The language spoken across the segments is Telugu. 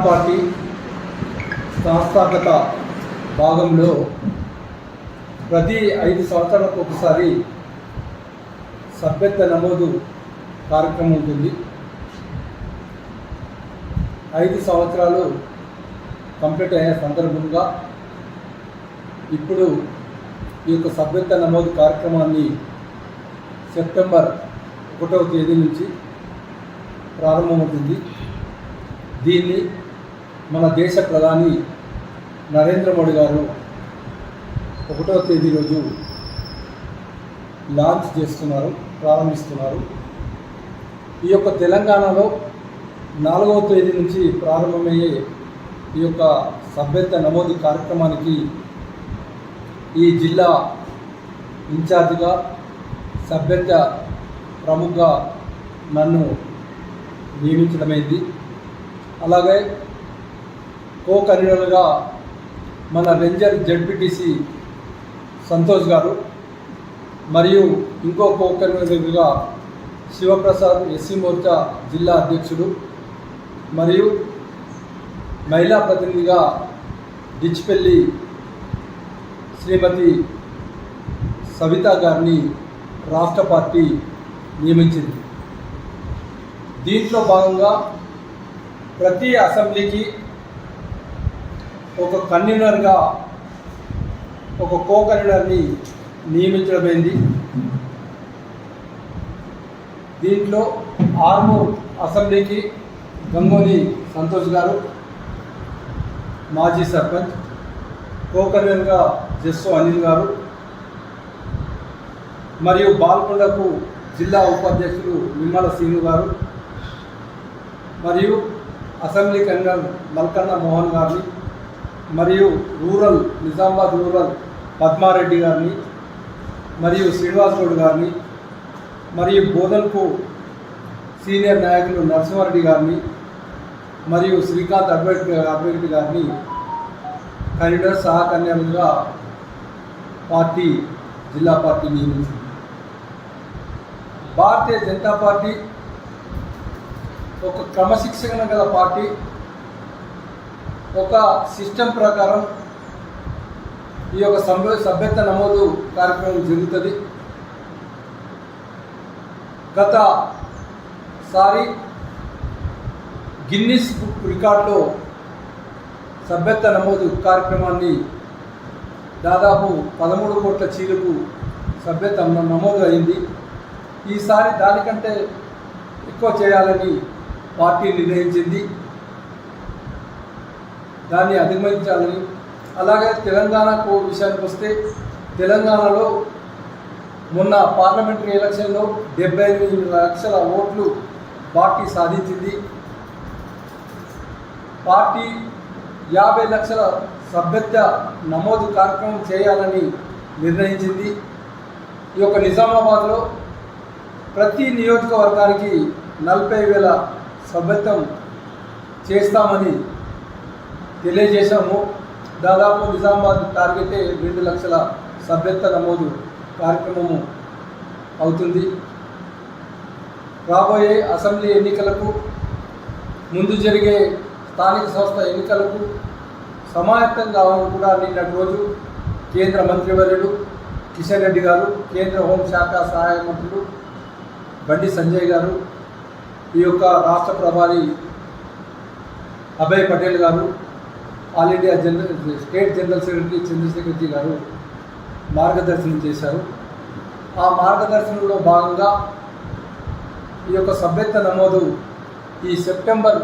పార్టీ సంస్థాగత భాగంలో ప్రతి 5 సంవత్సరాలకు ఒకసారి సభ్యత్వ నమోదు కార్యక్రమం ఉంటుంది. 5 సంవత్సరాలు కంప్లీట్ అయిన సందర్భంగా ఇప్పుడు ఈ యొక్క సభ్యత్వ నమోదు కార్యక్రమాన్ని సెప్టెంబర్ 1వ తేదీ నుంచి ప్రారంభమవుతుంది. దీన్ని మన దేశ ప్రధాని నరేంద్ర మోడీ గారు 1వ తేదీ రోజు లాంచ్ చేస్తున్నారు, ప్రారంభిస్తున్నారు. ఈ యొక్క తెలంగాణలో 4వ తేదీ నుంచి ప్రారంభమయ్యే ఈ యొక్క సభ్యత్వ నమోదు కార్యక్రమానికి ఈ జిల్లా ఇన్ఛార్జిగా సభ్యత్వ ప్రముఖగా నన్ను నియమించడమైంది. అలాగే కో కన్వీనర్గా మన రేంజర్ జెడ్పీటీసీ సంతోష్ గారు, మరియు ఇంకో కో కన్వీనర్గా శివప్రసాద్ ఎస్సీ మోర్చా జిల్లా అధ్యక్షుడు, మరియు మహిళా ప్రతినిధిగా డిచ్పల్లి శ్రీమతి సవిత గారిని రాష్ట్ర పార్టీ నియమించింది. దీంట్లో భాగంగా ప్రతి అసెంబ్లీకి ఒక కన్వీనర్గా ఒక కో కన్వీనర్ని నియమించడమైంది. దీంట్లో ఆర్మూర్ అసెంబ్లీకి గంగోని సంతోష్ గారు, మాజీ సర్పంచ్, కో కన్వీనర్గా జస్సు అనిల్ గారు, మరియు బాల్కొండకు జిల్లా ఉపాధ్యక్షులు నిమ్మల శ్రీను గారు, మరియు అసెంబ్లీ కన్వీనర్ మల్కన్న మోహన్ గారిని, మరియు రూరల్ నిజామాబాద్ రూరల్ పద్మారెడ్డి గారిని, మరియు శ్రీనివాస్ గౌడ్ గారిని, మరియు బోధన్కు సీనియర్ నాయకులు నరసింహారెడ్డి గారిని, మరియు శ్రీకాంత్ అడ్వకేట్ గారిని కన్వీనర్ సహా కన్వీనర్గా పార్టీ జిల్లా పార్టీ నియమించింది. భారతీయ జనతా పార్టీ ఒక క్రమశిక్షణ గల పార్టీ. ఒక సిస్టమ్ ప్రకారం ఈ యొక్క సభ్యత్వ నమోదు కార్యక్రమం జరుగుతుంది. గతసారి గిన్నిస్ బుక్ రికార్డులో సభ్యత్వ నమోదు కార్యక్రమాన్ని దాదాపు 13 కోట్ల చీలకు సభ్యత్వం నమోదు అయింది. ఈసారి దానికంటే ఎక్కువ చేయాలని పార్టీ నిర్ణయించింది. దాన్ని అధిగమించాలని. అలాగే తెలంగాణకు విషయానికి వస్తే, తెలంగాణలో మొన్న పార్లమెంటరీ ఎలక్షన్లో 78 లక్షల ఓట్లు పార్టీ సాధించింది. పార్టీ 50 లక్షల సభ్యత్వ నమోదు కార్యక్రమం చేయాలని నిర్ణయించింది. ఈ యొక్క నిజామాబాద్లో ప్రతి నియోజకవర్గానికి 40,000 సభ్యత్వం చేస్తామని తెలియజేశాము. దాదాపు నిజామాబాద్ టార్గెటే 2 లక్షల సభ్యత్వ నమోదు కార్యక్రమము అవుతుంది. రాబోయే అసెంబ్లీ ఎన్నికలకు, ముందు జరిగే స్థానిక సంస్థ ఎన్నికలకు సమాయత్తం కావాలని కూడా నిన్నటి రోజు కేంద్ర మంత్రివర్యులు కిషన్ రెడ్డి గారు, కేంద్ర హోంశాఖ సహాయ మంత్రులు బండి సంజయ్ గారు, ఈ యొక్క రాష్ట్ర ప్రభారి అభయ్ పటేల్ గారు, all India state general secretary Chandrashekharji గారు మార్గదర్శనం చేశారు. ఆ మార్గదర్శనంలో భాగంగా ఈ యొక్క సభ్యత్వ నమోదు ఈ సెప్టెంబర్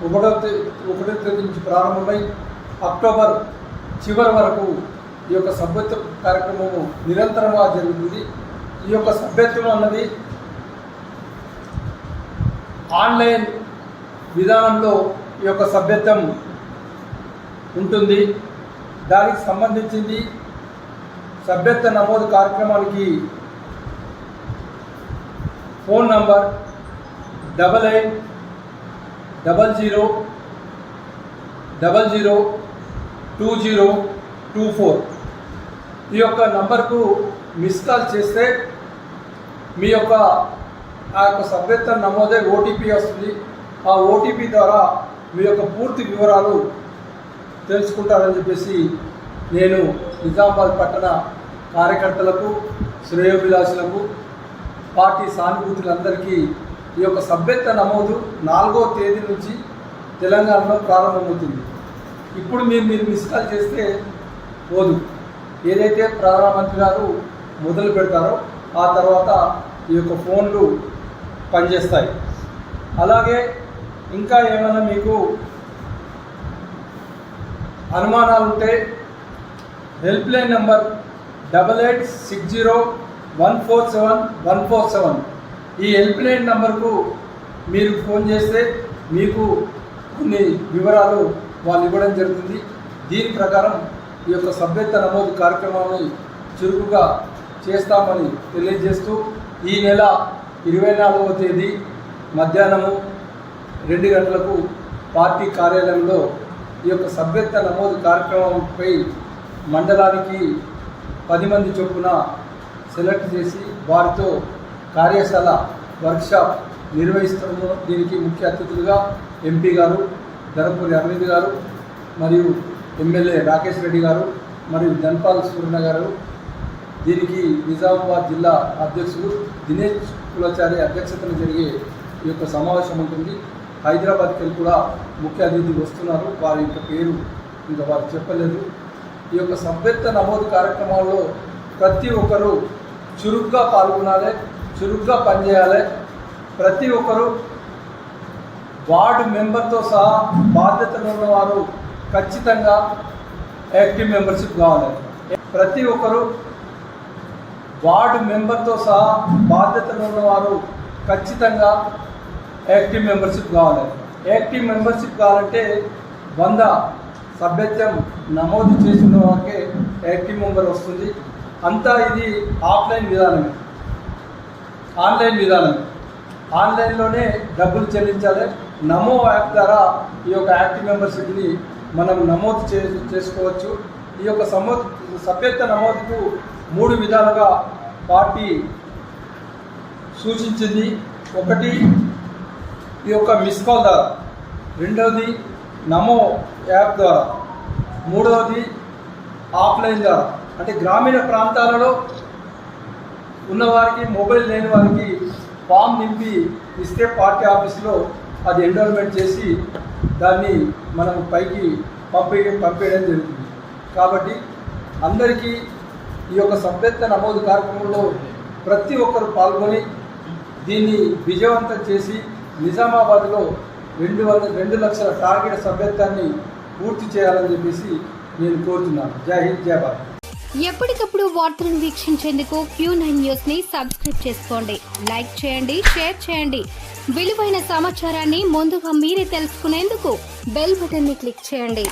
1వ తేదీ నుంచి ప్రారంభమై అక్టోబర్ చివరి వరకు ఈ యొక్క సభ్యత్వ కార్యక్రమము నిరంతరంగా జరుగుతుంది. ఈ యొక్క సభ్యత్వం అన్నది ఆన్లైన్ విధానంలో ఈ యొక్క సభ్యత్వం ఉంటుంది. దానికి సంబంధించింది సభ్యత్వ నమోదు కార్యక్రమానికి ఫోన్ నంబర్ 8800002024. ఈ యొక్క నంబర్కు మిస్ కాల్ చేస్తే మీ యొక్క ఆ యొక్క సభ్యత్వం నమోదే ఓటీపీ వస్తుంది. ఆ ఓటీపీ ద్వారా మీ యొక్క పూర్తి వివరాలు తెలుసుకుంటారని చెప్పేసి నేను నిజామాబాద్ పట్టణ కార్యకర్తలకు, శ్రేయోభిలాషులకు, పార్టీ సానుభూతులందరికీ ఈ యొక్క సభ్యత్వ నమోదు 4వ తేదీ నుంచి తెలంగాణలో ప్రారంభమవుతుంది. ఇప్పుడు మీరు మిస్ కాల్ చేస్తే పోదు. ఏదైతే ప్రధానమంత్రి గారు మొదలు పెడతారో ఆ తర్వాత ఈ యొక్క ఫోన్లు పనిచేస్తాయి. అలాగే ఇంకా ఏమైనా మీకు అనుమానాలు ఉంటే హెల్ప్ లైన్ నెంబర్ 8860147147 ఈ హెల్ప్ లైన్ నెంబర్కు మీరు ఫోన్ చేస్తే మీకు కొన్ని వివరాలు వాళ్ళు ఇవ్వడం జరుగుతుంది. దీని ప్రకారం ఈ యొక్క సభ్యత్వ నమోదు కార్యక్రమాన్ని చురుకుగా చేస్తామని తెలియజేస్తూ ఈ నెల 24వ తేదీ మధ్యాహ్నము 2 గంటలకు పార్టీ కార్యాలయంలో ఈ యొక్క సభ్యత్వ నమోదు కార్యక్రమంపై మండలానికి 10 మంది చొప్పున సెలెక్ట్ చేసి వారితో కార్యశాల వర్క్షాప్ నిర్వహిస్తున్నాము. దీనికి ముఖ్య అతిథులుగా ఎంపీ గారు ధర్మపురి అరవింద్ గారు మరియు ఎమ్మెల్యే రాకేష్ రెడ్డి గారు మరియు ధన్పాల్ సూర్ణ గారు, దీనికి నిజామాబాద్ జిల్లా అధ్యక్షులు దినేష్ కులాచారి అధ్యక్షతన జరిగే ఈ యొక్క సమావేశం ఉంటుంది. హైదరాబాద్కి వెళ్ళి కూడా ముఖ్య అతిథి వస్తున్నారు. వారి యొక్క పేరు ఇంకా వారు చెప్పలేదు. ఈ యొక్క సభ్యత్వ నమోదు కార్యక్రమాల్లో ప్రతి ఒక్కరూ చురుగ్గా పాల్గొనాలి, చురుగ్గా పనిచేయాలి. ప్రతి ఒక్కరూ వార్డు మెంబర్తో సహా బాధ్యతలు ఉన్నవారు ఖచ్చితంగా యాక్టివ్ మెంబర్షిప్ కావాలి. ప్రతి ఒక్కరూ వార్డు మెంబర్తో సహా బాధ్యతలు ఉన్నవారు ఖచ్చితంగా యాక్టివ్ మెంబర్షిప్ కావాలి. యాక్టివ్ మెంబర్షిప్ కావాలంటే 100 సభ్యత్వం నమోదు చేసిన వారికే యాక్టివ్ మెంబర్ వస్తుంది. అంతా ఇది ఆఫ్లైన్ విధానమే, ఆన్లైన్ విధానమే. ఆన్లైన్లోనే డబ్బులు చెల్లించాలి. నమో యాప్ ద్వారా ఈ యొక్క యాక్టివ్ మెంబర్షిప్ని మనం నమోదు చేసుకోవచ్చు. ఈ యొక్క సభ్యత్వ నమోదుకు 3 విధాలుగా పార్టీ సూచించింది. ఒకటి ఈ యొక్క మిస్ కాల్ ద్వారా, రెండవది నమో యాప్ ద్వారా, మూడవది ఆఫ్లైన్ ద్వారా. అంటే గ్రామీణ ప్రాంతాలలో ఉన్నవారికి, మొబైల్ లేని వారికి ఫామ్ నింపి ఇస్తే పార్టీ ఆఫీస్లో అది ఎన్రోల్మెంట్ చేసి దాన్ని మనం పైకి పంపేయడం జరుగుతుంది. కాబట్టి అందరికీ ఈ యొక్క సభ్యత్వ నమోదు కార్యక్రమంలో ప్రతి ఒక్కరు పాల్గొని దీన్ని విజయవంతం చేసి నిజామాబాద్లో 2 లక్షల టార్గెట్ సభ్యత్వాన్ని పూర్తి చేయాలని చెప్పేసి నేను కోరుతున్నాను. జై హింద్, జై భారత్. ఎప్పటికప్పుడు వార్తలను వీక్షించేందుకు Q9 న్యూస్ ని సబ్స్క్రైబ్ చేసుకోండి, లైక్ చేయండి, షేర్ చేయండి. విలువైన సమాచారాన్ని ముందుగా మీరే తెలుసుకునేందుకు బెల్ బటన్ ని క్లిక్ చేయండి.